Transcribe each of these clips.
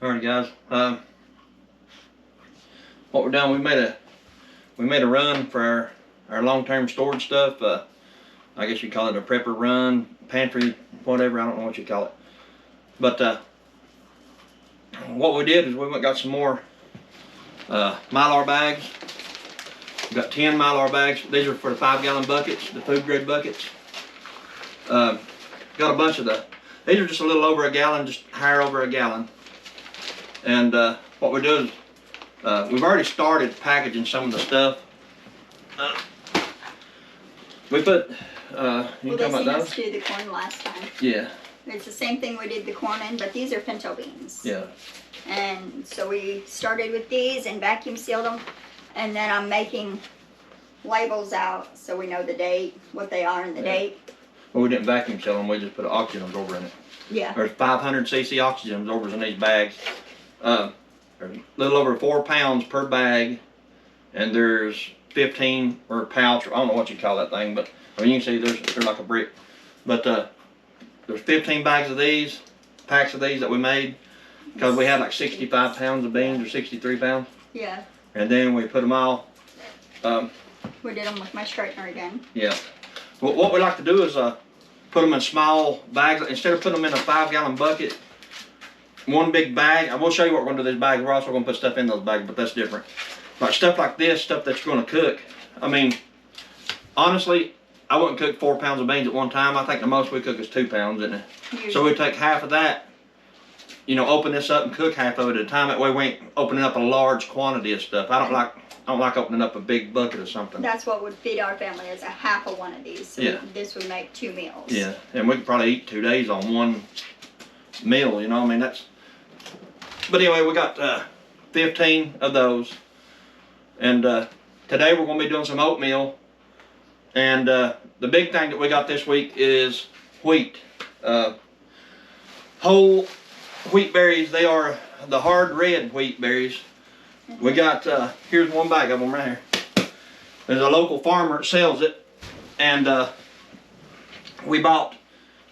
Alright guys, what we're doing, we made a run for our long-term storage stuff. I guess you call it a prepper run, pantry, whatever, I don't know what you call it. But what we did is we went and got some more Mylar bags. We got 10 Mylar bags. These are for the 5-gallon buckets, the food grade buckets. Got a bunch of these are just a little over a gallon, just higher over a gallon. And what we do is we've already started packaging some of the stuff. We put, you can talk about those? Do the corn last time. Yeah. It's the same thing we did the corn in, but these are pinto beans. Yeah. And so we started with these and vacuum sealed them. And then I'm making labels out so we know the date, what they are and the date. Well, we didn't vacuum seal them, we just put oxygen absorber in it. Yeah. There's 500 cc oxygen absorbers in these bags. There's a little over 4 pounds per bag, and there's 15 or pouch, or I don't know what you call that thing, but I mean you can see they're like a brick. But there's 15 bags of these, packs of these that we made, because we had like 65 pounds of beans or 63 pounds. Yeah. And then we put them all. We did them with my straightener again. Yeah. Well, what we like to do is put them in small bags. Instead of putting them in a 5-gallon bucket, one big bag. I will show you what we're going to do with these bags. We're also going to put stuff in those bags, but that's different. Like stuff like this, stuff that you're going to cook. I mean, honestly, I wouldn't cook 4 pounds of beans at one time. I think the most we cook is 2 pounds, isn't it? So we take half of that, you know, open this up and cook half of it at a time. That way we ain't opening up a large quantity of stuff. I don't like opening up a big bucket or something. That's what would feed our family, is a half of one of these. So yeah. This would make 2 meals. Yeah, and we could probably eat 2 days on one meal, you know, I mean, that's... But anyway, we got 15 of those. And today we're going to be doing some oatmeal. And the big thing that we got this week is wheat. Whole wheat berries. They are the hard red wheat berries. We got, here's one bag of them right here. There's a local farmer that sells it. And we bought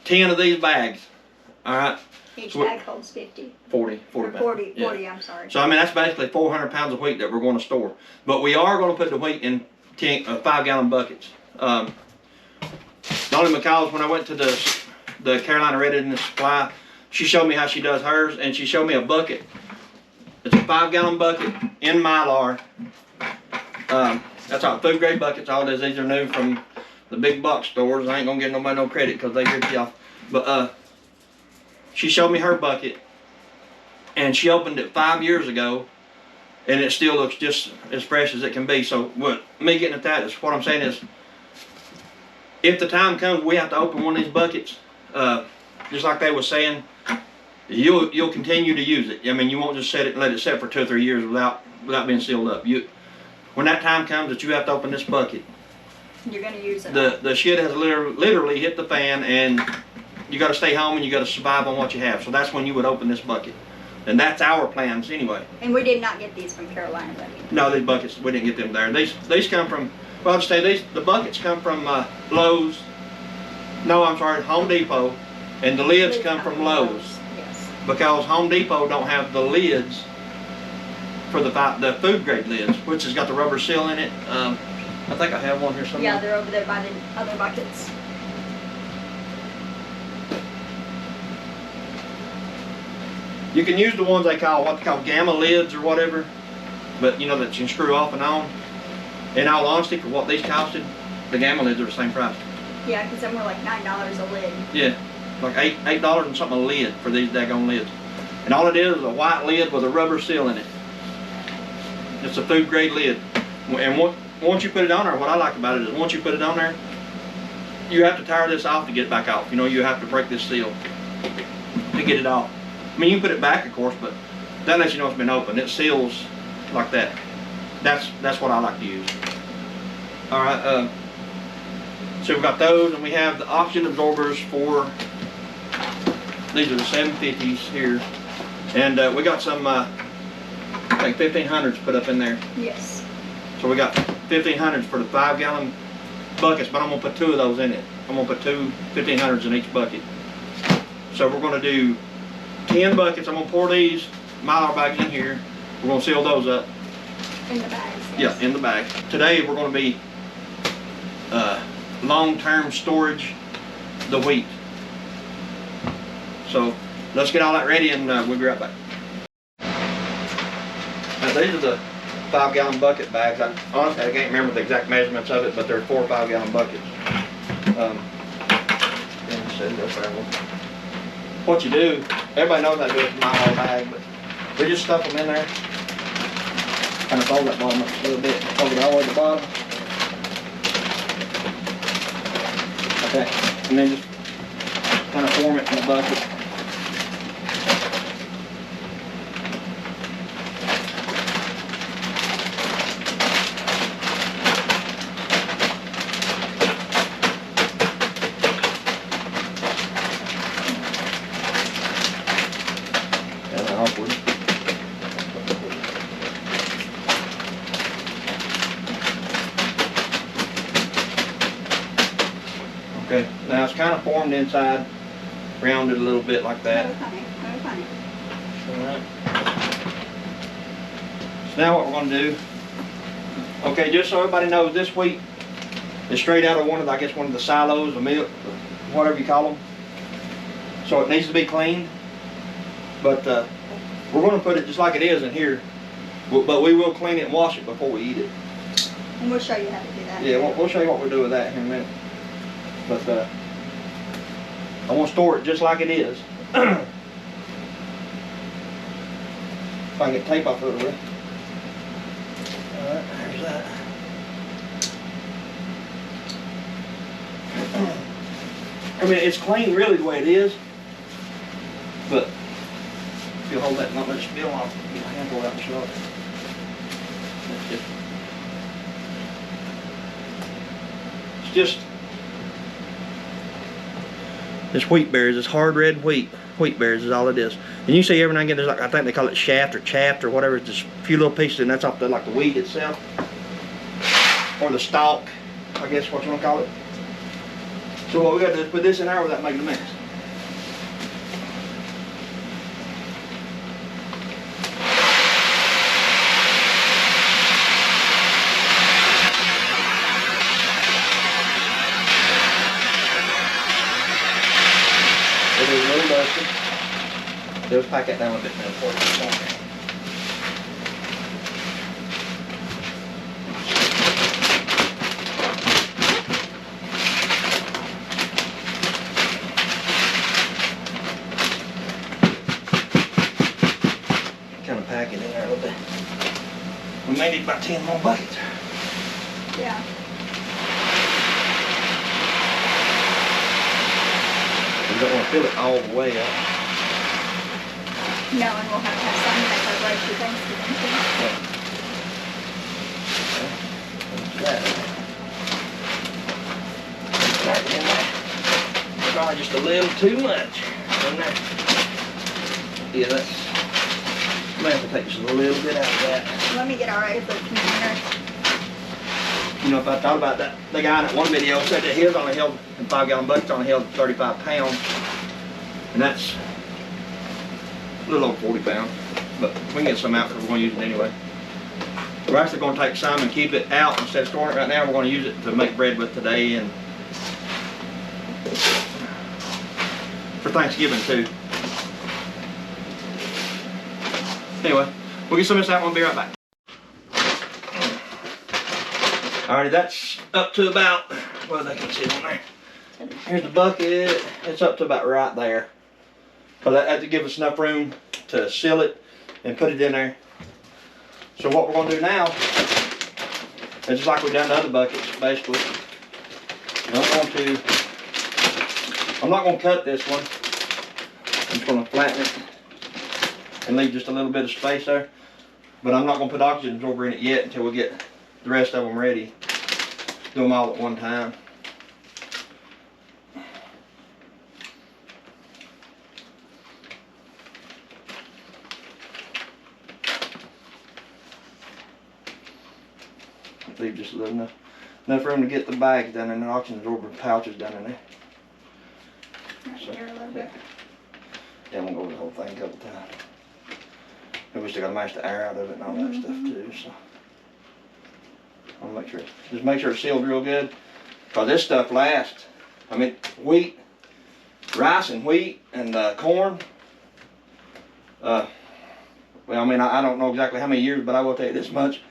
10 of these bags. Alright. Each bag holds 50. 40 pounds. 40, yeah. I'm sorry. So I mean, that's basically 400 pounds of wheat that we're going to store. But we are going to put the wheat in 5-gallon buckets. Not only because when I went to the Carolina Readiness Supply, she showed me how she does hers, and she showed me a bucket. It's a 5-gallon bucket in Mylar. That's all food grade buckets. All it is, these are new from the big box stores. I ain't gonna give nobody no credit because they rip you off. But she showed me her bucket, and she opened it 5 years ago, and it still looks just as fresh as it can be. So what me getting at that is, what I'm saying is, if the time comes we have to open one of these buckets, just like they were saying, you'll continue to use it. I mean, you won't just set it and let it sit for 2 or 3 years without being sealed up. When that time comes that you have to open this bucket, you're gonna use it. The shit has literally hit the fan, and you got to stay home and you got to survive on what you have. So that's when you would open this bucket. And that's our plans anyway. And we did not get these from Carolina, buddy. No, these buckets, we didn't get them there. These come from, well, I'll just say the buckets come from Lowe's. No, I'm sorry, Home Depot. And the lids come from Lowe's. Yes. Because Home Depot don't have the lids for the food grade lids, which has got the rubber seal in it. I think I have one here somewhere. Yeah, they're over there by the other buckets. You can use the ones what they call gamma lids or whatever, but you know that you can screw off and on. In all honesty, for what these costed, the gamma lids are the same price. Yeah, because them were like $9 a lid. Yeah, like $8 and something a lid for these daggone lids. And all it is a white lid with a rubber seal in it. It's a food grade lid. And once you put it on there, what I like about it is once you put it on there, you have to tire this off to get it back off. You know, you have to break this seal to get it off. I mean, you can put it back, of course, but that lets you know it's been opened. It seals like that. That's what I like to use. All right. So we've got those, and we have the oxygen absorbers for. These are the 750s here, and we got some I think 1500s put up in there. Yes. So we got 1500s for the 5-gallon buckets, but I'm gonna put 2 of those in it. I'm gonna put 2 1500s in each bucket. So we're gonna do 10 buckets. I'm gonna pour these Mylar bags in here. We're gonna seal those up. In the bags. Yes. Yeah, in the bag. Today we're gonna be long-term storage the wheat. So let's get all that ready and we'll be right back. Now these are the 5-gallon bucket bags. Honestly, I can't remember the exact measurements of it, but they're 4 or 5-gallon buckets. What you do, everybody knows how to do it with my whole bag, but we just stuff them in there. Kind of fold that bottom up a little bit, fold it all the way to the bottom. Okay, and then just kind of form it in the bucket. Kind of awkward. Okay, now it's kind of formed inside, rounded a little bit like that. Very funny. Alright. So now what we're going to do, okay, just so everybody knows, this wheat is straight out of one of the silos, the milk, whatever you call them. So it needs to be cleaned, but we're going to put it just like it is in here, but we will clean it and wash it before we eat it. And we'll show you how to do that. Yeah, we'll show you what we do with that here in a minute. But I want to store it just like it is. If I can get tape off of it. Alright, there's that. I mean, it's clean really the way it is, but if you hold that and not let it spill off, you can handle that and show it. It's just this wheat berries, this hard red wheat berries is all it is. And you see every now and again there's like, I think they call it shaft or chaff or whatever, it's just a few little pieces and that's off the like the wheat itself. Or the stalk, I guess what you want to call it. So what we gotta do is put this in there without making a mess. It is a little dusty. Just pack it down a bit now before it's done. Kind of pack it in there a little bit. We may need about 10 more buckets. Yeah. We don't want to fill it all the way up. No, and we'll have to have some that are right for Thanksgiving Yeah. Probably just a little too much in there. Yeah, that's. I'm gonna have to take just a little bit out of that. too. Let me get our apron container. You know, if I thought about that, the guy in that one video said that his only held, in 5-gallon buckets only held 35 pounds. And that's a little over 40 pounds. But we can get some out because we're going to use it anyway. We're actually going to take some and keep it out instead of storing it right now. We're going to use it to make bread with today and for Thanksgiving too. Anyway, we'll get some of this out and we'll be right back. Alrighty, that's up to about, well, they can sit on there. Here's the bucket. It's up to about right there. But that had to give us enough room to seal it and put it in there. So what we're going to do now is just like we've done the other buckets, basically. I'm not going to cut this one. I'm just going to flatten it and leave just a little bit of space there. But I'm not going to put oxygen absorber in it yet until we get the rest of them ready. Do them all at one time. Leave just a little enough room to get the bags down in the oxygen absorber pouches down in there. Right here a little bit. Yeah, I'm gonna go over the whole thing a couple times. And we still gotta mash the air out of it and all that stuff too, so. I'll make sure, just make sure it's sealed real good. Cause this stuff lasts. I mean, wheat, rice and wheat and corn. Well, I mean, I don't know exactly how many years, but I will tell you this much.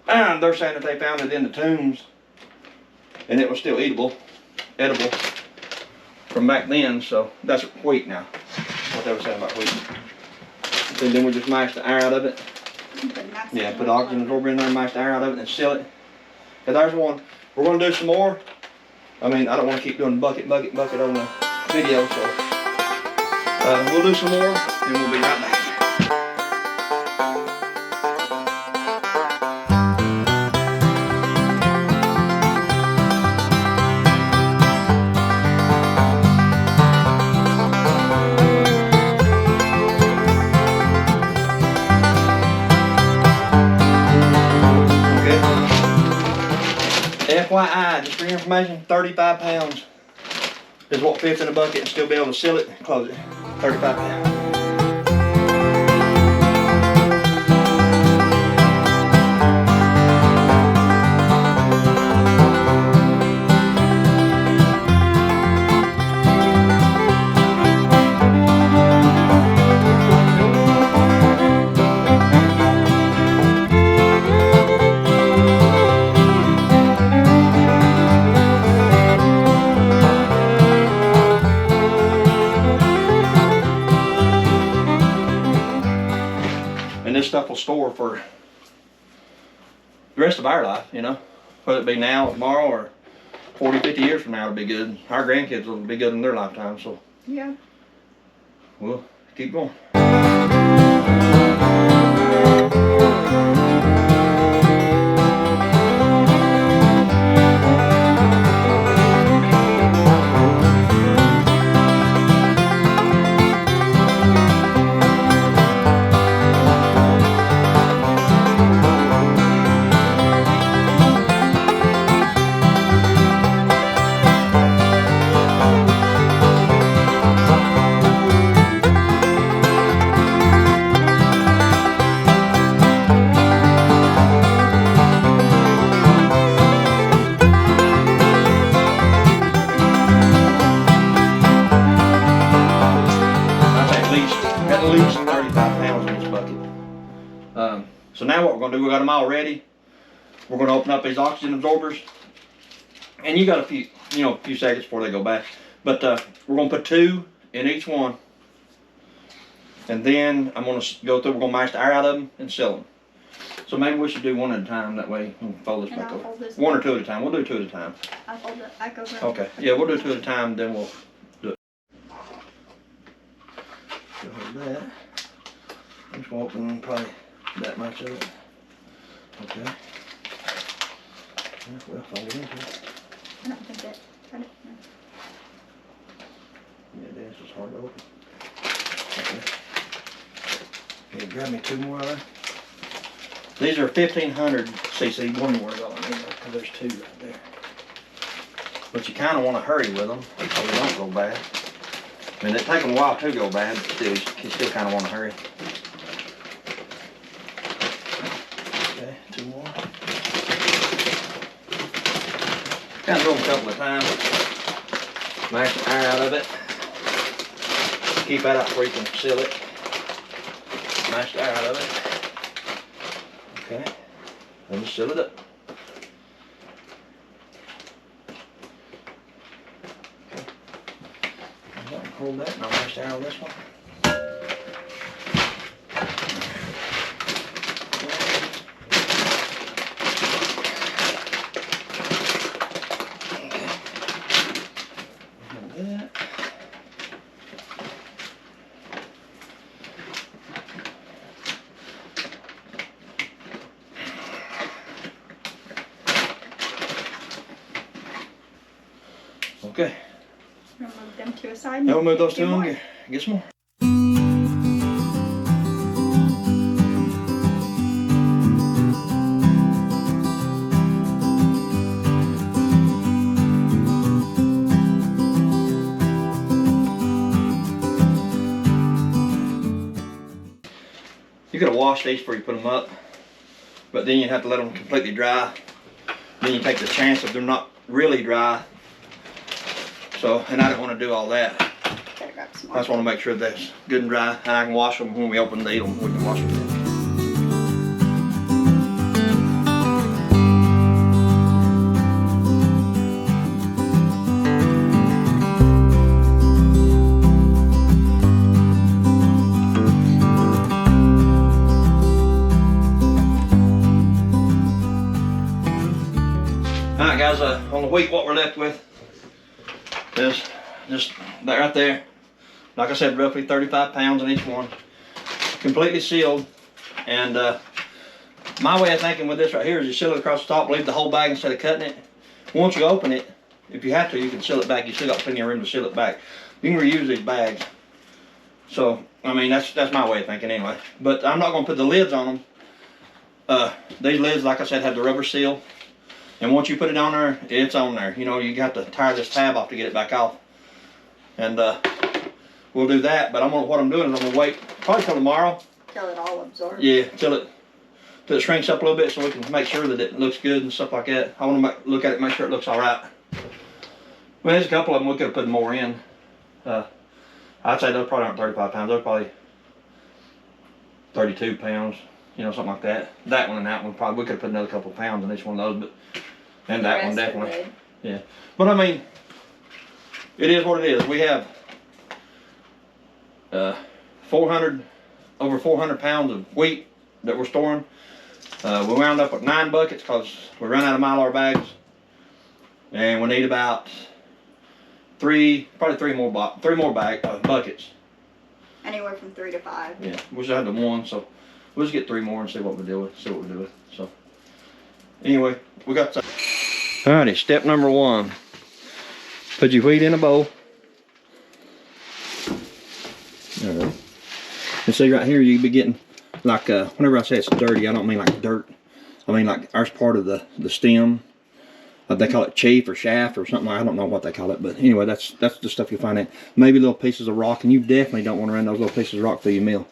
They're saying that they found it in the tombs and it was still edible from back then, so that's wheat now. What they were saying about wheat. And then we just mash the air out of it. Yeah, put oxygen absorber in there, mash the air out of it, and seal it. And there's one. We're gonna do some more. I mean, I don't want to keep doing bucket on the video, so we'll do some more, and we'll be right back. FYI, just for your information, 35 pounds is what fits in a bucket and still be able to seal it and close it. 35 pounds. And this stuff will store for the rest of our life, you know. Whether it be now, tomorrow, or 40, 50 years from now, it'll be good. Our grandkids will be good in their lifetime, so. Yeah. We'll keep going. At least 35 pounds in this bucket. So now what we're gonna do, we got them all ready. We're gonna open up these oxygen absorbers. And you got a few seconds before they go back. But we're gonna put 2 in each one. And then I'm gonna go through, we're gonna mash the air out of them and seal them. So maybe we should do one at a time, that way we can fold this back over. One or 2 at a time, we'll do 2 at a time. I'll fold it back over. Okay, yeah, we'll do 2 at a time, then we'll do it. Go ahead with that. I'm just gonna open probably that much of it. Okay. Well, if I get into it. I don't think that. No. Yeah, it is. It's hard to open. Okay. Okay, grab me 2 more of them. These are 1500 cc warming water all I need, because there's 2 right there. But you kind of want to hurry with them so they don't go bad. I mean, they take them a while to go bad, but still, you still kind of want to hurry. Okay, 2 more. Kind of roll them a couple of times. Mash the air out of it. Keep that out where you can seal it. Mash the air out of it. Okay, then just seal it up. Okay. Hold that and I'll mash the air on this one. Okay. We'll move them to a side. Now we'll move those 2 more. and get some more. You could have wash these before you put them up, but then you have to let them completely dry. Then you take the chance of they're not really dry. So, and I don't want to do all that. I just want to make sure that's good and dry, and I can wash them when we open the eat them. We can wash them then. Alright guys, on the wheat what we're left with is just that right there. Like I said, roughly 35 pounds in each one. Completely sealed. And my way of thinking with this right here is you seal it across the top, leave the whole bag instead of cutting it. Once you open it, if you have to, you can seal it back. You still got plenty of room to seal it back. You can reuse these bags. So, I mean, that's my way of thinking anyway. But I'm not going to put the lids on them. These lids, like I said, have the rubber seal. And once you put it on there, it's on there. You know, you have to tear this tab off to get it back off. And we'll do that. But what I'm doing is I'm gonna wait probably till tomorrow. Till it all absorbs. Yeah, till it shrinks up a little bit, so we can make sure that it looks good and stuff like that. I want to look at it, make sure it looks all right. Well, there's a couple of them we could have put more in. I'd say those probably aren't 35 pounds. They're probably 32 pounds. You know, something like that. That one and that one probably we could have put another couple of pounds in each one of those, and that one definitely. Yeah, but I mean, it is what it is. We have over 400 pounds of wheat that we're storing. We wound up with 9 buckets because we ran out of Mylar bags, and we need about three more buckets. Anywhere from 3 to 5. Yeah, we just had the one, so we'll just get 3 more and see what we do with. So anyway, we got. Alrighty, step number 1. Put your wheat in a bowl. Alright. And see right here, you be getting like whenever I say it's dirty, I don't mean like dirt. I mean like ours part of the stem. They call it chief or shaft or something. I don't know what they call it, but anyway, that's the stuff you find in. Maybe little pieces of rock, and you definitely don't want to run those little pieces of rock through your mill.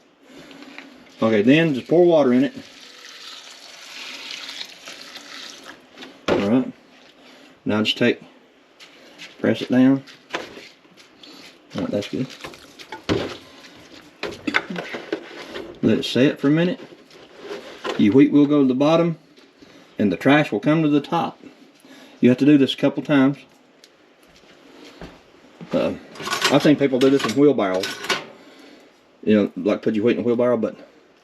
Okay, then just pour water in it. Alright. Now just press it down. Alright, that's good. Let it set for a minute. Your wheat will go to the bottom, and the trash will come to the top. You have to do this a couple times. I've seen people do this in wheelbarrows. You know, like put your wheat in a wheelbarrow, but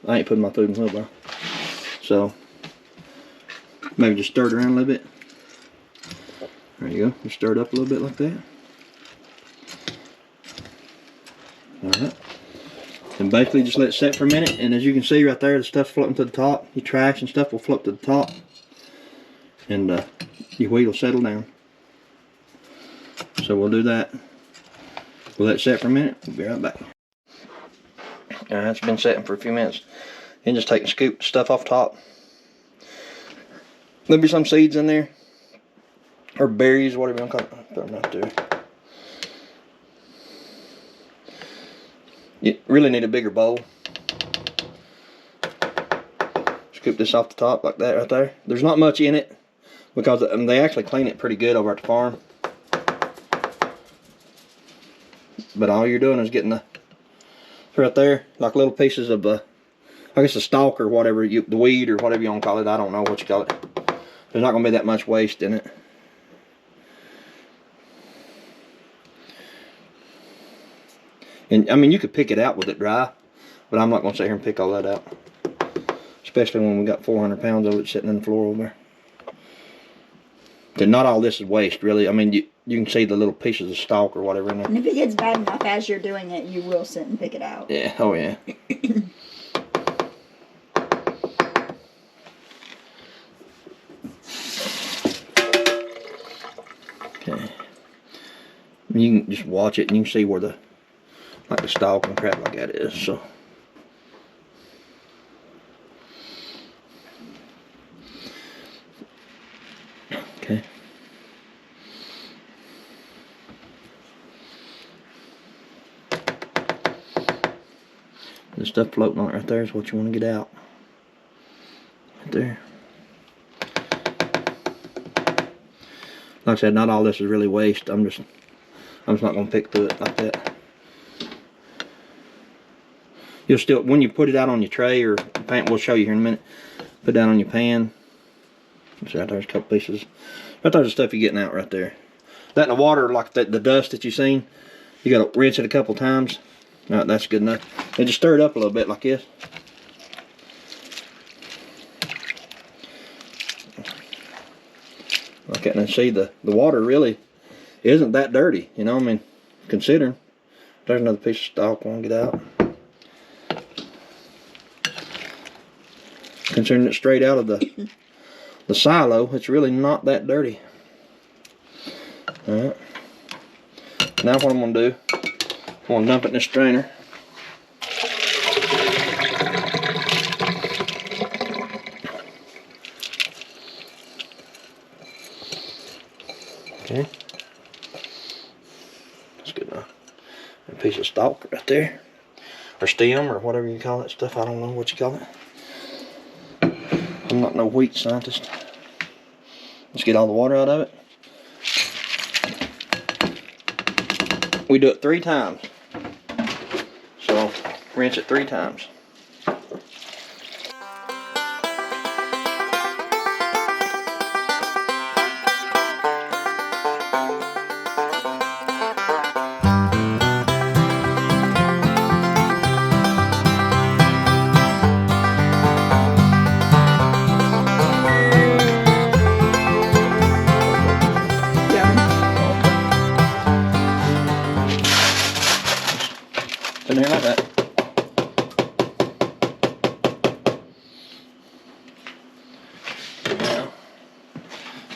I ain't putting my food in a wheelbarrow. So, maybe just stir it around a little bit. There you go. Just stir it up a little bit like that. Alright. And basically just let it set for a minute. And as you can see right there, the stuff's floating to the top. Your trash and stuff will float to the top. And your wheat will settle down. So we'll do that. We'll let it set for a minute. We'll be right back. Alright, it's been setting for a few minutes. And just take and scoop the stuff off top. There'll be some seeds in there. Or berries, whatever you want to call it. Throw them out there. You really need a bigger bowl. Scoop this off the top like that right there. There's not much in it because they actually clean it pretty good over at the farm. But all you're doing is getting the right there, like little pieces of I guess the stalk or whatever, the weed or whatever you want to call it. I don't know what you call it. There's not going to be that much waste in it. And I mean, you could pick it out with it dry, but I'm not going to sit here and pick all that out. Especially when we got 400 pounds of it sitting on the floor over there. And not all this is waste, really. I mean, you can see the little pieces of stalk or whatever in there. And if it gets bad enough as you're doing it, you will sit and pick it out. Yeah, oh yeah. Okay. You can just watch it and you can see where the stalk and crap like that is, so. Okay. The stuff floating on it right there is what you want to get out. Right there. Like I said, not all this is really waste. I'm just not gonna pick through it like that. You'll still, when you put it out on your tray or pan, we'll show you here in a minute. Put that on your pan. See right there's a couple pieces. Right there's the stuff you're getting out right there. That in the water, like the dust that you've seen, you gotta rinse it a couple times. No, that's good enough. And just stir it up a little bit like this. Like that, and see the water really isn't that dirty, you know. I mean, considering. There's another piece of stock I want to get out. Considering it's straight out of the silo, it's really not that dirty. All right. Now what I'm gonna do, I'm gonna dump it in this strainer. Okay. That's good enough. A piece of stalk right there. Or stem, or whatever you call that stuff. I don't know what you call it. I'm not no wheat scientist. Let's get all the water out of it. We do it 3 times. So, rinse it 3 times. In there like that. Now,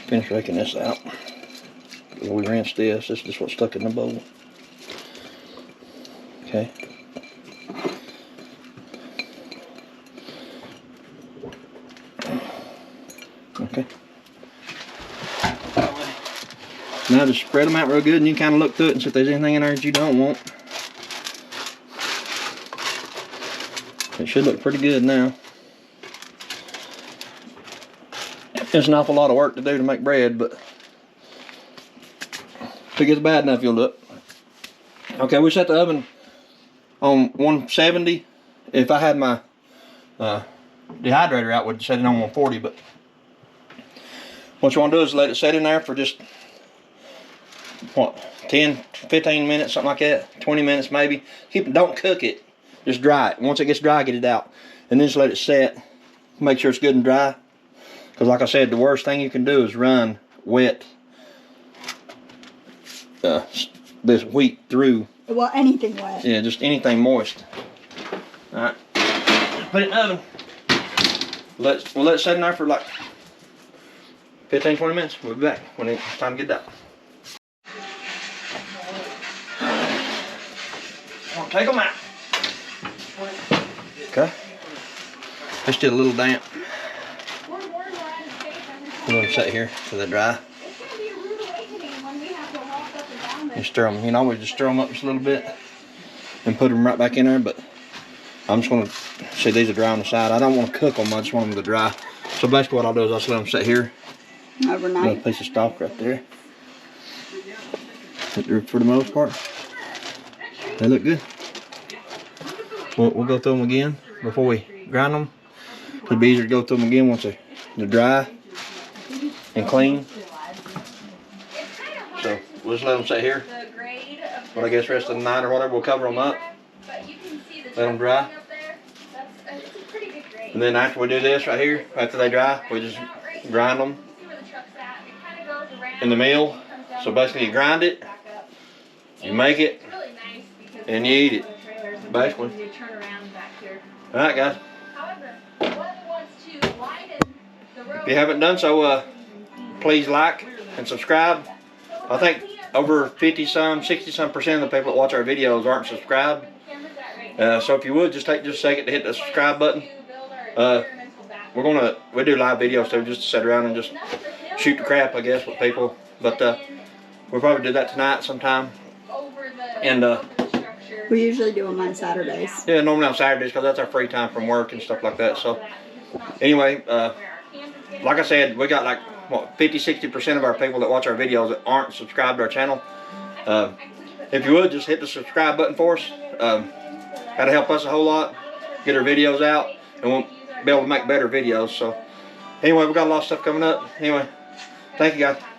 finish raking this out. We rinsed this. This is just what's stuck in the bowl. Okay. Okay. Now just spread them out real good, and you kind of look through it and see if there's anything in there that you don't want. It should look pretty good now. It's an awful lot of work to do to make bread, but if it gets bad enough, you'll do it. Okay, we set the oven on 170. If I had my dehydrator out, we'd set it on 140, but what you want to do is let it set in there for just, what, 10, 15 minutes, something like that, 20 minutes maybe. Don't cook it. Just dry it. Once it gets dry, get it out. And then just let it set. Make sure it's good and dry. Because like I said, the worst thing you can do is run wet this wheat through. Well, anything wet. Yeah, just anything moist. Alright. Put it in the oven. We'll let it set in there for like 15, 20 minutes. We'll be back when it's time to get it out. I'm gonna take them out. Okay. It's still a little damp. We're going to sit here till they dry. You stir them. You can always just stir them up just a little bit and put them right back in there, but I'm just going to see these are dry on the side. I don't want to cook them, I just want them to dry. So basically what I'll do is I'll just let them sit here. Overnight. Another piece of stalk right there. For the most part. They look good. We'll go through them again before we grind them. It'll be easier to go through them again once they're dry and clean. So we'll just let them sit here. But I guess the rest of the night or whatever, we'll cover them up. Let them dry. And then after we do this right here, after they dry, we just grind them in the mill. So basically you grind it, you make it, and you eat it. Basically. Alright guys. If you haven't done so, please like and subscribe. I think over 50-some, 60-some% of the people that watch our videos aren't subscribed. So if you would, just take just a second to hit the subscribe button. We do live videos too, just to sit around and just shoot the crap, I guess, with people. But we'll probably do that tonight sometime. And we usually do them on Saturdays. yeah, normally on Saturdays because that's our free time from work and stuff like that. So anyway, like I said, we got like, what, 50-60% of our people that watch our videos that aren't subscribed to our channel. If you would, just hit the subscribe button for us. That'll help us a whole lot, get our videos out, and we'll be able to make better videos. So anyway, we got a lot of stuff coming up. Anyway, thank you guys.